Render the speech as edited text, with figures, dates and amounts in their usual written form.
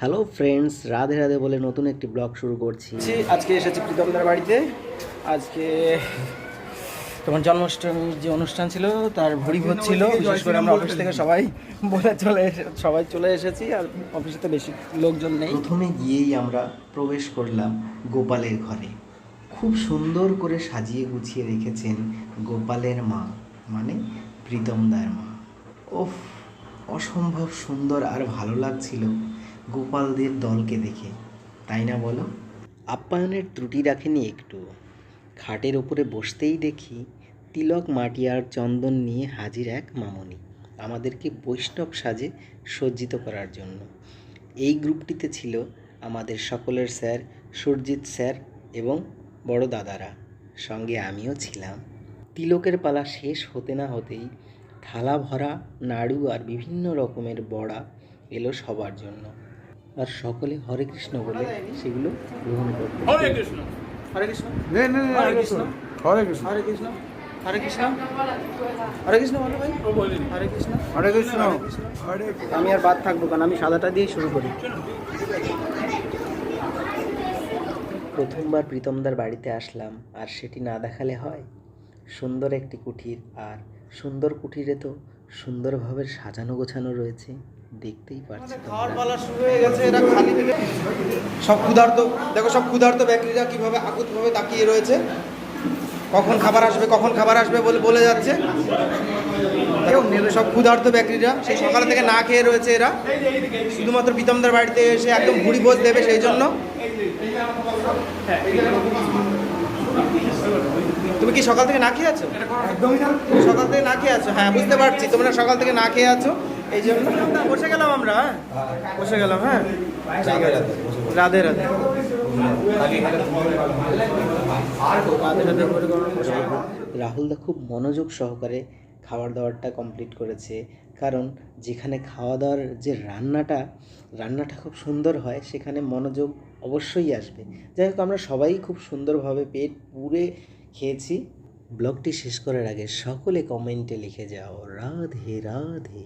Hello friends, Radhe Radhe বলে নতুন একটি ব্লগ শুরু করছি। আজকে এসেছি প্রীতমদার বাড়িতে। আজকে তোমার জন্মাষ্টমীর যে অনুষ্ঠান ছিল তার ভরি ভোজ ছিল। বিশেষ করে আমরা অফিস থেকে সবাই চলে এসেছি, আর অফিসে তো বেশি লোকজন নেই। প্রথমে গিয়েই আমরা প্রবেশ করলাম গোপালের ঘরে। খুব সুন্দর করে সাজিয়ে গুছিয়ে রেখেছেন গোপালের মা, মানে প্রীতমদার মা। ওফ, অসম্ভব সুন্দর আর ভালো লাগছিল গোপালদের দলকে দেখে, তাই না বলো? আপ্যায়নের ত্রুটি রাখেনি একটু। খাটের ওপরে বসতেই দেখি তিলক মাটি আর চন্দন নিয়ে হাজির এক মামনি, আমাদেরকে বৈষ্ণব সাজে সজ্জিত করার জন্য। এই গ্রুপটিতে ছিল আমাদের সকলের স্যার সুরজিৎ স্যার এবং বড় দাদারা, সঙ্গে আমিও ছিলাম। তিলকের পালা শেষ হতে না হতেই থালা ভরা নাড়ু আর বিভিন্ন রকমের বড়া এলো সবার জন্য, আর সকলে হরে কৃষ্ণ বলে সেগুলো গ্রহণ করতে। হরে কৃষ্ণ, হরে কৃষ্ণ, হরে কৃষ্ণ, হরে কৃষ্ণ, হরে কৃষ্ণ, হরে কৃষ্ণ, হরে কৃষ্ণ বলো ভাই, হরে কৃষ্ণ, হরে কৃষ্ণ, হরে কৃষ্ণ। আমি আর বাদ থাকবো কারণ আমি সাদাটা দিয়ে শুরু করি। প্রথমবার প্রীতমদার বাড়িতে আসলাম, আর সেটি না দেখালে হয়? সুন্দর একটি কুঠির, আর সুন্দর কুঠিরে তো সুন্দরভাবে সাজানো গোছানো রয়েছে, দেখতেই পাচ্ছি। খাওয়ার পালা শুরু হয়ে গেছে। এরা খালি পেটে সব ক্ষুধার্ত, দেখো সব ক্ষুধার্ত ব্যক্তিরা কিভাবে আকুতভাবে তাকিয়ে রয়েছে। কখন খাবার আসবে, কখন খাবার আসবে বলে যাচ্ছে। দেখো সব ক্ষুধার্ত ব্যক্তিরা সেই সকাল থেকে না খেয়ে রয়েছে। এরা শুধুমাত্র প্রীতমদার বাড়িতে এসে একদম ভুড়ি ভোজ দেবে সেই জন্য। তুমি কি সকাল থেকে না খেয়ে আছো? একদমই না, সকাল থেকে না খেয়ে আছো। হ্যাঁ, বুঝতে পারছি তোমরা সকাল থেকে না খেয়ে আছো, এই জন্য বসে গেলাম আমরা। বসে গেলাম, হ্যাঁ, রাধে রাধে। রাহুলদা খুব মনোযোগ সহকারে খাবার দাবারটা কমপ্লিট করেছে, কারণ যেখানে খাওয়া দাওয়ার যে রান্নাটা খুব সুন্দর হয়, সেখানে মনোযোগ অবশ্যই আসবে। যাই হোক, আমরা সবাই খুব সুন্দরভাবে পেট পুরে খেয়েছি। ব্লগটি শেষ করার আগে সকলে কমেন্টে লিখে যাও রাধে রাধে।